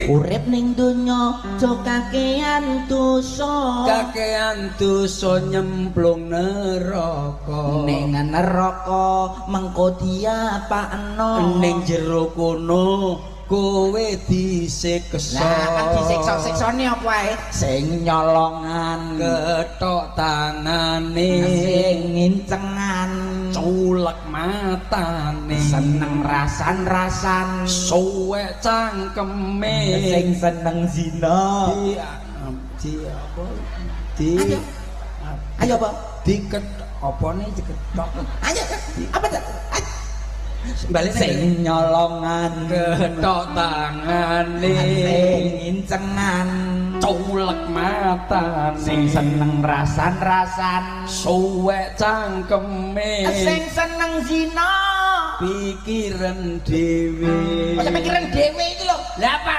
urip ning donya aja kakean dosa nyemplung neraka ning neraka mengko diapakno ning jero kono kowe disiksa lah kan disiksa-siksane apa ae sing nyolongan ketok tangane sing ngincengan culek matane seneng rasan-rasan suwek cangkeme sing seneng zina ayo apa diket apa nih diketok ayo apa tuh balik sing nyolongan ketok tangane sing ngincengan culek matane sing seneng rasan-rasan suwek cangkeme sing seneng zina pikiran dhewe pikiran dhewe iki lho lah Pak